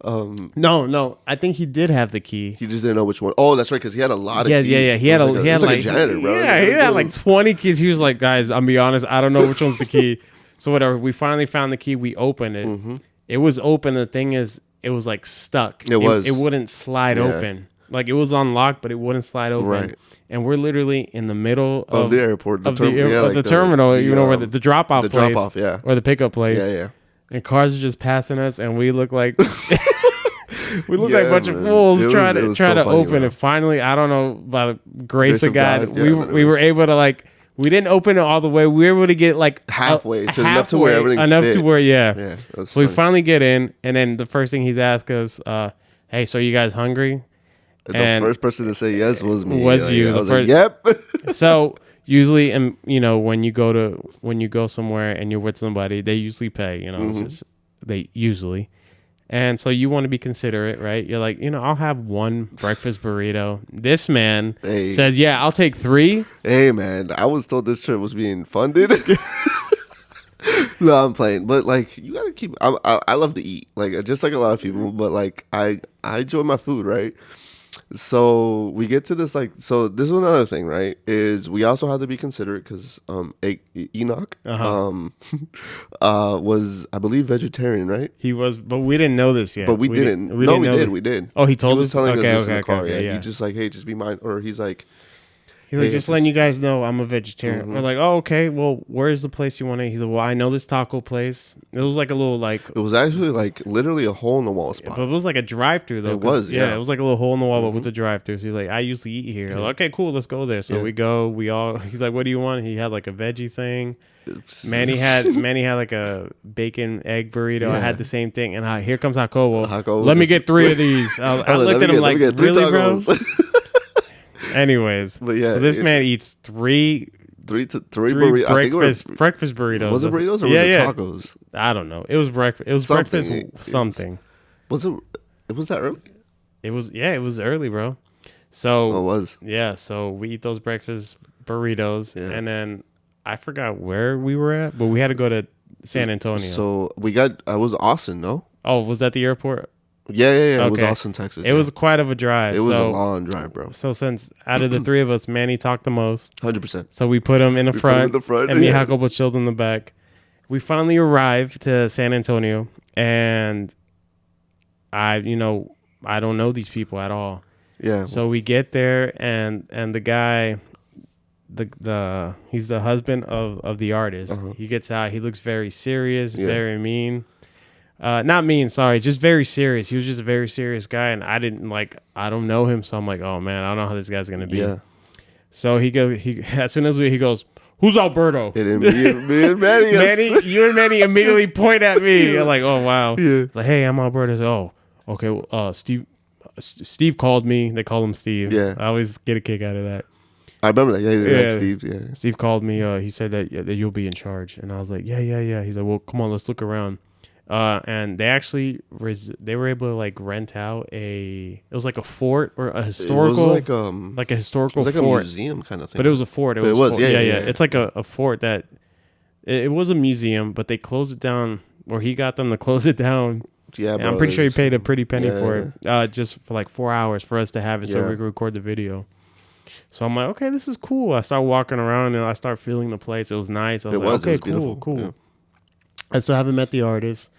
No, I think he did have the key. He just didn't know which one. Oh, that's right, because he had a lot of keys. Yeah. He had like a janitor, bro. Yeah, he had like 20 keys. He was like, guys, I'm be honest, I don't know which one's the key. So whatever, we finally found the key. We opened it. It was open. The thing is, it was like stuck. It wouldn't slide open. Like it was unlocked, but it wouldn't slide open. Right. And we're literally in the middle of the airport, the terminal, where the drop off place, or the pickup place. Yeah. And cars are just passing us, and we look like like a bunch of fools trying to open it. Finally, I don't know, by the grace of God, we were able to like. We didn't open it all the way. We were able to get like halfway enough to where everything fit. So we finally get in, and then the first thing he's asked us, "Hey, so you guys hungry?" The first person to say yes was me. Was you? The first? Like, yep. So usually, and when you go somewhere and you're with somebody, they usually pay. They usually, and so you want to be considerate, right? You're like, I'll have one breakfast burrito. This man says, "Yeah, I'll take 3." Hey, man, I was told this trip was being funded. No, I'm playing, but like you gotta keep. I love to eat, like just like a lot of people, but like I enjoy my food, right? So we get to this so this is another thing, right? Is we also had to be considerate because Enoch was, I believe, vegetarian, right? He was, but we didn't know this yet. But we didn't. We did. Oh, he told us. He was telling us this in the car. Yeah. He just like, hey, just be mindful. Or he's like, just letting you guys know I'm a vegetarian. We're like, oh, okay. Well, where's the place you want to eat? He's like, well, I know this taco place. It was like a little like. It was actually like literally a hole in the wall spot. But it was like a drive-through though. It was, yeah. It was like a little hole in the wall, but with a drive-through. So he's like, I usually eat here. Like, okay, cool. Let's go there. So we go. He's like, what do you want? He had like a veggie thing. Manny had like a bacon egg burrito. Yeah. I had the same thing. And here comes Jacobo. Let me get 3 of these. I looked at him like, really, bro? Anyways, but yeah, so this man eats three breakfast burritos. Was it burritos or was it tacos? I don't know. It was breakfast. It was breakfast something. Was it that early? It was. Yeah, it was early, bro. So it was. Yeah, so we eat those breakfast burritos, and then I forgot where we were at, but we had to go to San Antonio. So I was Austin, no? Oh, was that the airport? Yeah. It was Okay. Austin, Texas. It was quite of a drive. It was a long drive, bro. So since out of the three of us, Manny talked the most. 100%. So we put him in the front, and me and yeah. Jacobo chilled in the back. We finally arrived to San Antonio, and I don't know these people at all. Yeah. So we get there, and the guy, he's the husband of the artist. Uh-huh. He gets out. He looks very serious, Yeah. very mean. Not mean, sorry, just very serious. He was just a very serious guy, and I don't know him, so I'm like, oh man, I don't know how this guy's gonna be. Yeah. So he as soon as he goes, who's Alberto? And then me and Manny. Manny, you and Manny immediately point at me. Yeah. I'm like, oh wow. Yeah. It's like, hey, I'm Alberto. Like, oh, okay. Well, Steve called me. They call him Steve. Yeah. I always get a kick out of that. I remember that. Yeah. Yeah. Steve. Yeah. Steve called me. He said that you'll be in charge, and I was like, yeah. He's like, well, come on, let's look around. And they actually they were able to like rent out it was like a fort or a historical, it was like a historical it was like fort. a museum kind of thing. But it was a fort. Yeah. It's like a fort that it was a museum, but they closed it down, or he got them to close it down. Yeah, And bro, I'm pretty sure he paid a pretty penny yeah. for it, just for like 4 hours for us to have it so Yeah. we could record the video. So I'm like, okay, this is cool. I start walking around and I start feeling the place. It was nice. I was like, okay, cool. Yeah. I still haven't met the artist.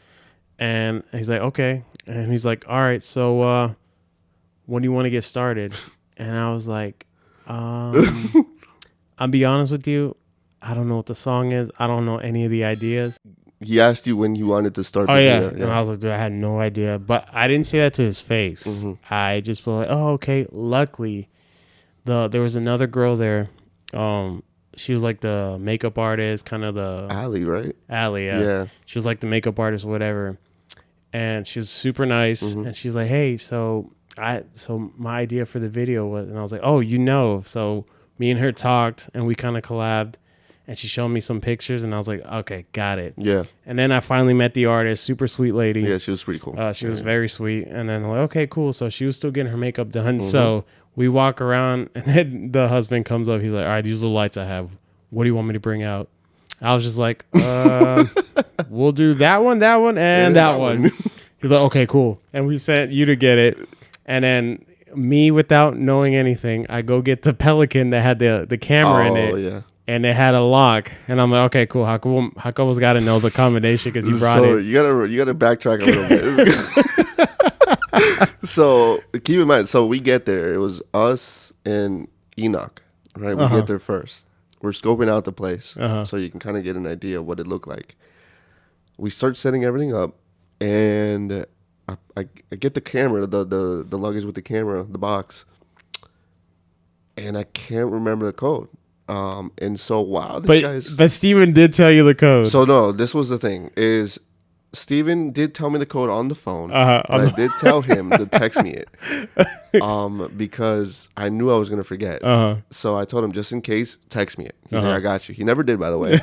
And he's like, okay. And he's like, all right, so when do you want to get started? And I was like, I'll be honest with you. I don't know what the song is. I don't know any of the ideas. He asked you when you wanted to start. Oh, the yeah. video. And I was like, dude, I had no idea. But I didn't say that to his face. Mm-hmm. I just was like, oh, okay. Luckily, there was another girl there. She was like the makeup artist, kind of the... Allie, right? Allie, yeah. Yeah. She was like the makeup artist, whatever. And she was super nice. Mm-hmm. And she's like, hey, so my idea for the video was... And I was like, oh, So me and her talked, and we kind of collabed. And she showed me some pictures, and I was like, okay, got it. Yeah. And then I finally met the artist, super sweet lady. Yeah, she was pretty cool. She was very sweet. And then I'm like, okay, cool. So she was still getting her makeup done. Mm-hmm. So we walk around, and then the husband comes up. He's like, all right, these are the lights I have. What do you want me to bring out? I was just like, we'll do that one, and that one. He's like, okay, cool. And we sent you to get it. And then me, without knowing anything, I go get the Pelican that had the camera in it. Oh, yeah. And it had a lock, and I'm like, okay, cool. Jacobo's got to know the combination because he brought it. You gotta backtrack a little bit. So keep in mind, so we get there. It was us and Enoch, right? We get there first. We're scoping out the place, so you can kind of get an idea of what it looked like. We start setting everything up, and I get the camera, the luggage with the camera, the box, and I can't remember the code. And so but Steven did tell you the code. So no, this was the thing is Steven did tell me the code on the phone. But I did tell him to text me it. Because I knew I was gonna forget. So I told him, just in case, text me it. He's like, I got you. He never did, by the way.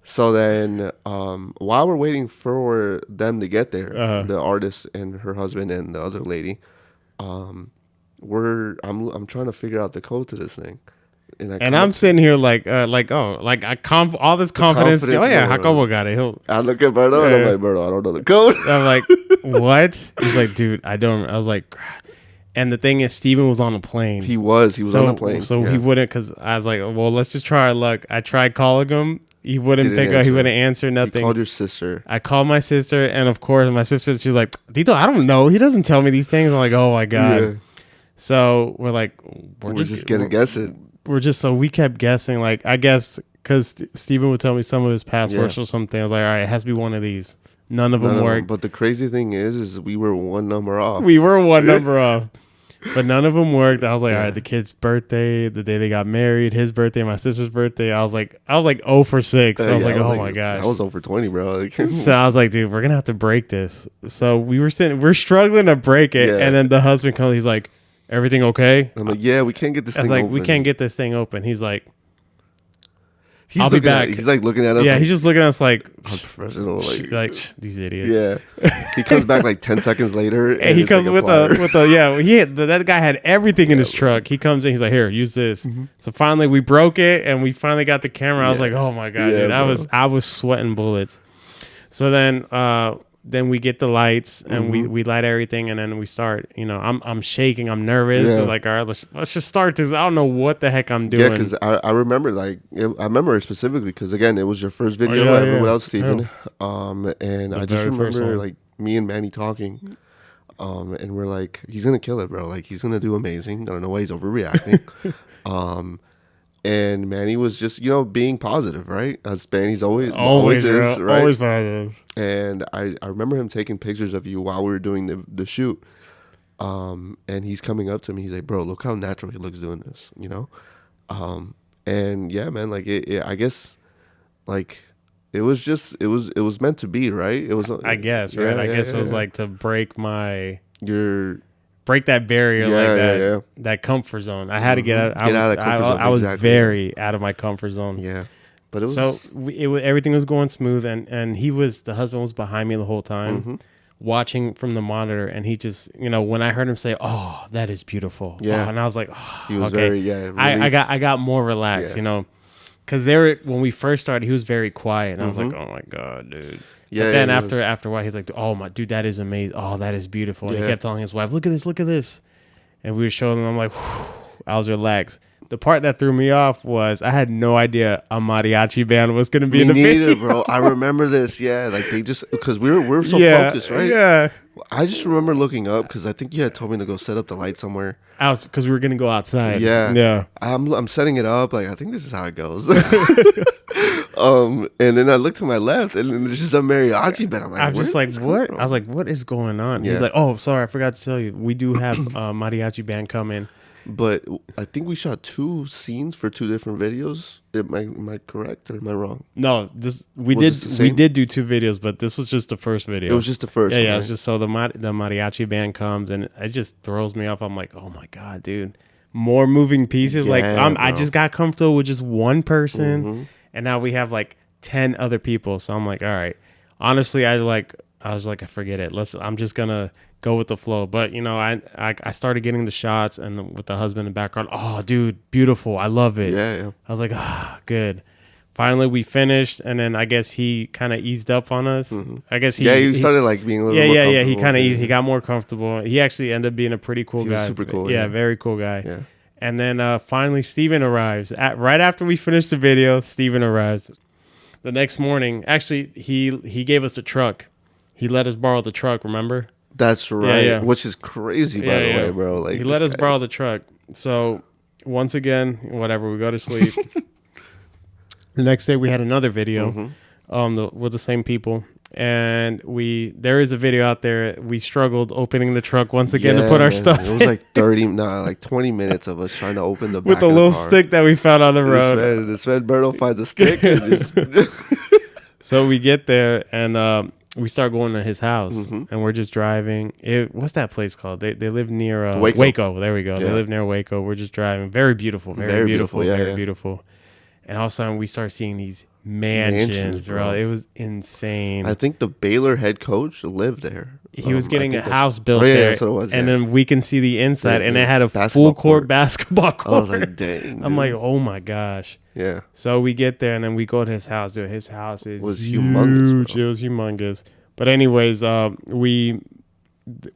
So then while we're waiting for them to get there, the artist and her husband and the other lady, I'm trying to figure out the code to this thing. And I'm sitting here all this confidence. Oh yeah, Jacobo got it. I look at Berto and I'm like, Berto, I don't know the code. I'm like, what? He's like, dude, I don't. I was like, and the thing is, Steven was on a plane. He was on the plane. So he wouldn't, because I was like, well, let's just try our luck. I tried calling him. He wouldn't pick up. He wouldn't answer nothing. You called your sister. I called my sister, and of course, my sister, she's like, Tito, I don't know. He doesn't tell me these things. I'm like, oh my God. Yeah. So we're like, we're just going to guess it. So we kept guessing, like, I guess because Steven would tell me some of his passwords or something. I was like, all right, it has to be one of these. None of them worked. But the crazy thing is we were one number off. But none of them worked. I was like, all right, the kid's birthday, the day they got married, his birthday, my sister's birthday. I was like 0 for 6. I was like, oh my gosh. I was 0 for 20, bro. So I was like, dude, we're gonna have to break this. So we're struggling to break it, and then the husband comes. He's like, everything okay? I'm like, yeah, we can't get this thing open. We can't get this thing open. He's like, I'll be back. He's like looking at us. Yeah, like, he's just looking at us like, unprofessional. Like these idiots. Yeah. He comes back like 10 seconds later. And he comes with that guy had everything in his truck. He comes in, he's like, here, use this. Mm-hmm. So finally we broke it and we finally got the camera. I was like, oh my God, dude. I was sweating bullets. So then then we get the lights and we light everything, and then we start. You know, I'm shaking, I'm nervous. So like, all right, let's just start this. I don't know what the heck I'm doing. Yeah, because I remember I remember it specifically because again, it was your first video ever without Steven. And I just remember like me and Manny talking, and we're like, he's gonna kill it, bro. Like he's gonna do amazing. I don't know why he's overreacting. And Manny was just, being positive, right? As Manny's always is, right? Always positive. And I remember him taking pictures of you while we were doing the shoot. And he's coming up to me. He's like, bro, look how natural he looks doing this, And yeah, man, like I guess like it was meant to be, right? It was, I guess, right? I guess it was like to break break that barrier, that comfort zone. I had to get out. Get out of that comfort zone. I was very out of my comfort zone. Yeah, but it was everything was going smooth, and the husband was behind me the whole time, watching from the monitor, and he just, when I heard him say, "Oh, that is beautiful," and I was like, "Oh, he was okay." I got more relaxed, because when we first started, he was very quiet, and I was like, "Oh my god, dude." Yeah, but then after a while, he's like, "Oh my dude, that is amazing! Oh, that is beautiful!" And he kept telling his wife, "Look at this!" And we were showing them. I'm like, whew, I was relaxed. The part that threw me off was I had no idea a mariachi band was going to be in the video. Bro. I remember this. Yeah, like they just because we're so focused, right? Yeah. I just remember looking up because I think you had told me to go set up the light somewhere. Because we were going to go outside. Yeah. I'm setting it up. Like I think this is how it goes. And then I look to my left, and then there's just a mariachi band. I'm just like, what? I was like, what is going on? Yeah. He's like, oh, sorry, I forgot to tell you, we do have a mariachi band coming. But I think we shot 2 scenes for 2 different videos. Am I correct or am I wrong? No, we did do 2 videos, but this was just the first video. It was just the first. Yeah, it was just so the mariachi band comes, and it just throws me off. I'm like, oh my god, dude, more moving pieces. I just got comfortable with just one person, and now we have like 10 other people. So I'm like, all right. Honestly, I was like, I forget it. I'm just gonna go with the flow. But I started getting the shots, and with the husband in the background. Oh, dude, beautiful! I love it. Yeah. I was like, good. Finally, we finished, and then I guess he kind of eased up on us. I guess he started like being a little more comfortable. He kind of eased. He got more comfortable. He actually ended up being a pretty cool guy. Super cool. Yeah, very cool guy. Yeah. And then finally, Steven arrives. Right after we finished the video, Steven arrives. The next morning, actually, he gave us the truck. He let us borrow the truck. Remember? That's right. Yeah. Which is crazy, by the way, bro. Like he let us borrow the truck. So once again, whatever, we go to sleep. The next day, we had another video, with the same people. And there is a video out there. We struggled opening the truck once again to put our stuff in. It was like 20 minutes of us trying to open the back with a little stick that we found on the road. This man Berto finds a stick. So we get there, and we start going to his house, and we're just driving. What's that place called? They live near Waco. There we go. Yeah. They live near Waco. We're just driving. Very beautiful. Very beautiful. Very beautiful. And all of a sudden, we start seeing these mansions, bro. It was insane. I think the Baylor head coach lived there. He was getting a house built there. That's what it was. And then we can see the inside, and it had a full court basketball court. I was like, dang. I'm like, oh my gosh. Yeah. So we get there, and then we go to his house. Dude, his house was humongous. Bro. It was humongous. But anyways,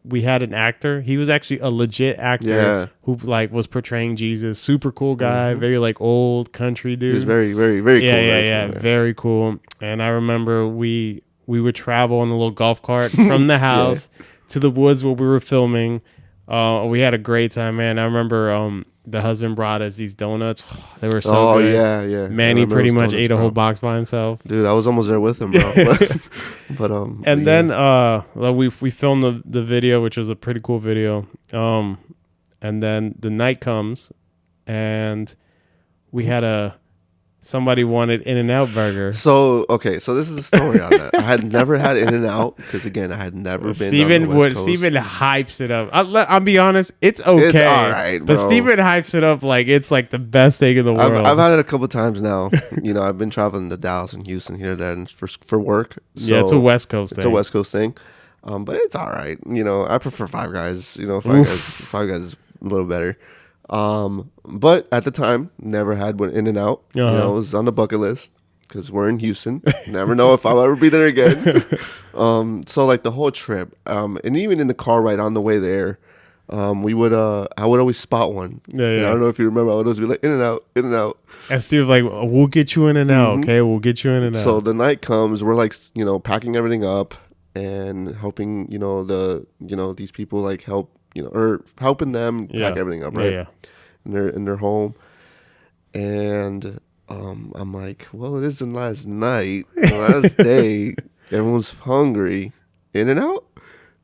we had an actor. He was actually a legit actor who was portraying Jesus. Super cool guy, very old country dude. He was very, very, very cool. Yeah, very cool. And I remember we would travel on the little golf cart from the house to the woods where we were filming. We had a great time, man. I remember the husband brought us these donuts. They were so good. Yeah. Manny pretty much ate a whole box by himself. Dude, I was almost there with him, bro. Then we filmed the video, which was a pretty cool video. And then the night comes, and we had somebody wanted In-N-Out burger. So this is a story on that. I had never had In-N-Out because, again, I had never been Steven on the West Coast. Steven hypes it up. I'll be honest, it's okay. It's all right, bro. But Steven hypes it up like it's like the best thing in the world. I've had it a couple times now. I've been traveling to Dallas and Houston here and there and for work. So yeah, it's a West Coast thing. It's a West Coast thing. But it's all right. I prefer Five Guys. Five Guys is a little better. But at the time, never had one In-N-Out. It was on the bucket list. because we're in Houston. Never know if I'll ever be there again. So like the whole trip, and even in the car ride on the way there, we would I would always spot one. Yeah, And yeah. I don't know if you remember. I would always be like in and out, in and out. And Steve's like, we'll get you in and out, okay? We'll get you in and out. So the night comes, we're like, packing everything up and helping, these people like help, or helping them pack everything up, right? Yeah. In their home. And I'm like, well, it isn't last night, the last day. Everyone's hungry. In and out.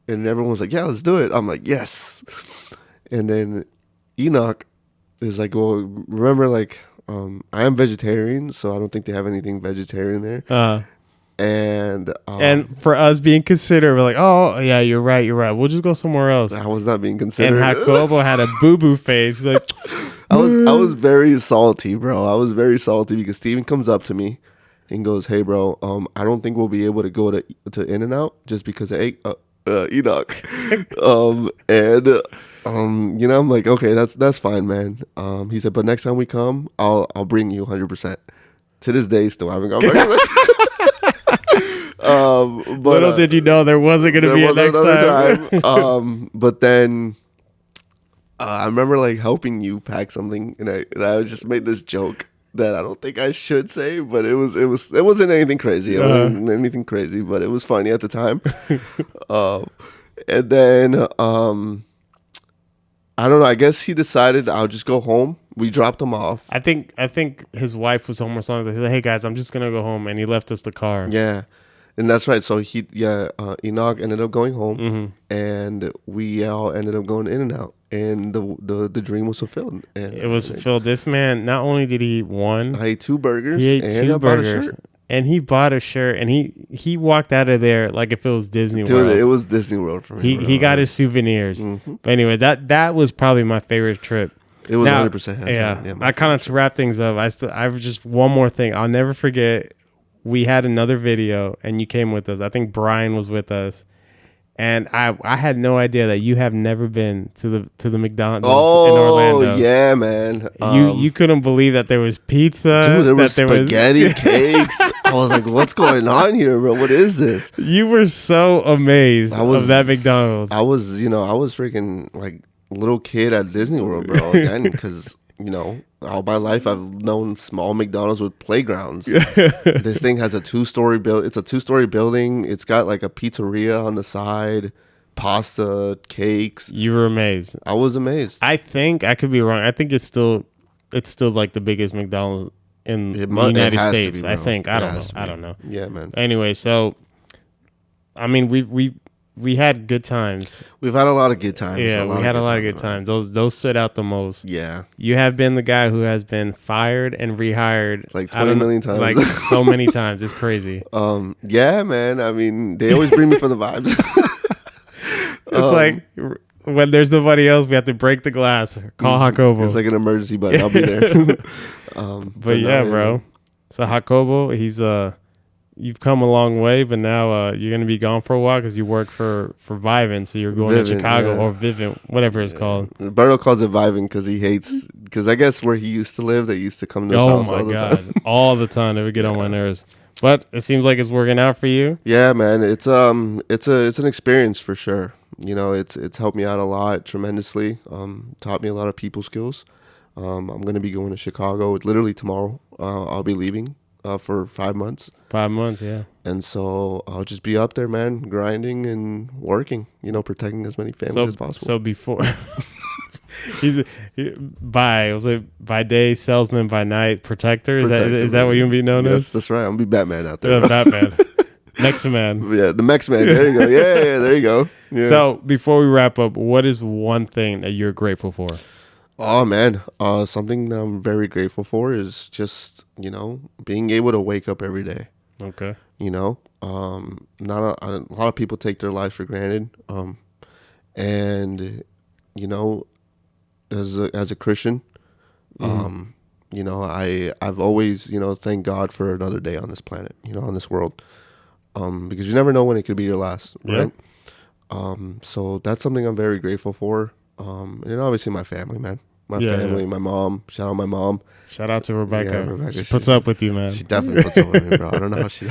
And everyone's like, yeah, let's do it. I'm like, yes. And then Enoch is like, well, remember, like, I am vegetarian, so I don't think they have anything vegetarian there. And for us being considerate, we're like, oh yeah, you're right. We'll just go somewhere else. I was not being considerate. And Jacobo had a boo-boo face. Like, I was very salty, bro. I was very salty because Steven comes up to me and goes, hey, bro, I don't think we'll be able to go to In-N-Out just because of Enoch. I'm like, okay, that's fine, man. He said, but next time we come, I'll bring you 100%. To this day, still haven't gone back. But little did you know there wasn't going to be a next time. But then I remember like helping you pack something, and I just made this joke that I don't think I should say, but it wasn't anything crazy. It wasn't anything crazy, but it was funny at the time. And then I don't know. I guess he decided I'll just go home. We dropped him off. I think his wife was home or something. He said, "Hey guys, I'm just gonna go home," and he left us the car. Yeah, and that's right. So Enoch ended up going home, and we all ended up going in and out, and the dream was fulfilled. And it was fulfilled. This man, not only did he eat one, I ate 2 burgers. He ate and 2 I burgers. bought a shirt. And he bought a shirt, and he walked out of there like if it was Disney Dude, World. it was Disney World for me. He got his souvenirs. But anyway, that was probably my favorite trip. It was 100%. Yeah. I kind of to wrap things up. I have just one more thing. I'll never forget. We had another video, and you came with us. I think Brian was with us, and I had no idea that you have never been to the McDonald's in Orlando. Oh yeah, man. You couldn't believe that there was pizza. Dude, there was spaghetti, cakes. I was like, what's going on here, bro? What is this? You were so amazed of that McDonald's. I was freaking like little kid at Disney World, bro. Again, because all my life I've known small McDonald's with playgrounds. This thing has a 2-story It's a 2-story building. It's got like a pizzeria on the side, pasta, cakes. You were amazed. I was amazed. I think I could be wrong. I think it's still like the biggest McDonald's in the United States. I think. I don't know. Yeah, man. Anyway, so I mean, we had good times. We've had a lot of good times. Yeah, we had a lot of good times. Those stood out the most. Yeah. You have been the guy who has been fired and rehired like 20 million times. Like so many times. It's crazy. Yeah, man. I mean, they always bring me for the vibes. It's like when there's nobody else, we have to break the glass. Call Jacobo. It's like an emergency button. I'll be there. But yeah, bro. So Jacobo, he's you've come a long way, but now you're gonna be gone for a while because you work for Vivint, so you're going to Chicago or Vivint, whatever it's called. Berto calls it Vivint because he hates. Because I guess where he used to live, they used to come to his house all the time. All the time. It would get on my nerves. But it seems like it's working out for you. Yeah, man. It's an experience for sure. It's helped me out a lot tremendously. Taught me a lot of people skills. I'm gonna be going to Chicago literally tomorrow. I'll be leaving for 5 months. 5 months, yeah. And so I'll just be up there, man, grinding and working. Protecting as many families as possible. So before. By day salesman, by night protector. Is that what you're gonna be known as? Yes, that's right. I'm gonna be Batman out there. Yeah, Batman. Mex-Man. Yeah, the Mex-Man. There you go. Yeah, there you go. Yeah. So before we wrap up, what is one thing that you're grateful for? Oh man, something that I'm very grateful for is just being able to wake up every day. Okay. Not a lot of people take their lives for granted. And as a Christian, I've always thank God for another day on this planet, on this world, because you never know when it could be your last, right? So that's something I'm very grateful for. And obviously my family, man. my Yeah, family, yeah. my mom. Shout out my mom. Shout out to Rebecca. Yeah, Rebecca, She puts up with you, man. She definitely puts up with me, bro. I don't know how she,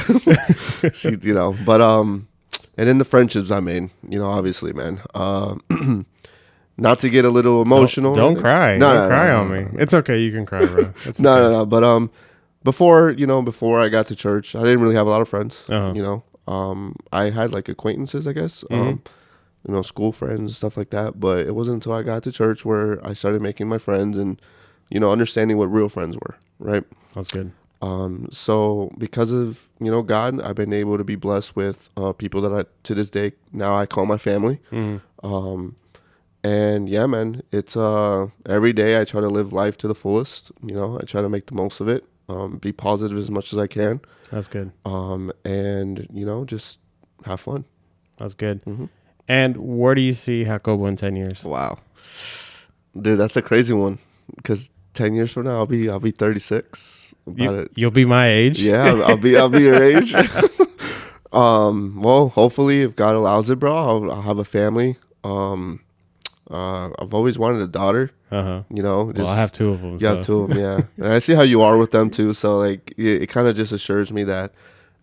but and in the friendships I made, obviously, man. Not to get a little emotional. Don't cry. No, Don't cry no, on me. It's okay. You can cry, bro. It's no, okay. no. But before I got to church, I didn't really have a lot of friends. Uh-huh. I had like acquaintances, I guess. School friends, stuff like that. But it wasn't until I got to church where I started making my friends and, understanding what real friends were. Right. That's good. So because of, God, I've been able to be blessed with people that to this day now I call my family. Mm-hmm. And yeah, man, it's every day I try to live life to the fullest. I try to make the most of it. Be positive as much as I can. That's good. And just have fun. That's good. Mm-hmm. And where do you see Jacobo in 10 years? Wow, dude, that's a crazy one. Because 10 years from now, I'll be 36. You'll be my age. Yeah, I'll be your age. Well, hopefully, if God allows it, bro, I'll have a family. I've always wanted a daughter. Uh-huh. Well, I have two of them. You have two of them, yeah. And I see how you are with them too. So like, it kind of just assures me that,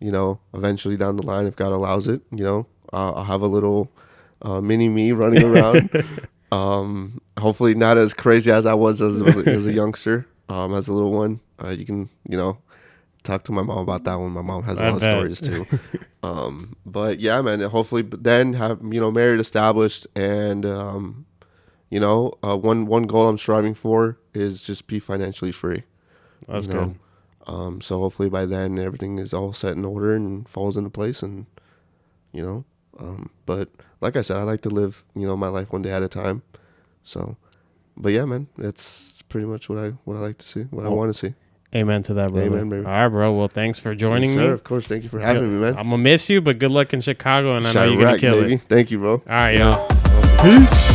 eventually down the line, if God allows it, I'll have a little mini me running around. Hopefully not as crazy as I was as a youngster. As a little one, you can talk to my mom about that one. My mom has a lot of stories too. But yeah, man. Hopefully, then have married, established, and one goal I'm striving for is just be financially free. That's good. So hopefully by then everything is all set in order and falls into place, and but like I said, I like to live my life one day at a time. So, but yeah, man, that's pretty much what I like to see, what I want to see. Amen to that, brother. Amen, baby. All right, bro. Well, thanks for joining me. Of course. Thank you for having me, man. I'm going to miss you, but good luck in Chicago, and I know you're going to kill it. Thank you, bro. All right, y'all. Peace.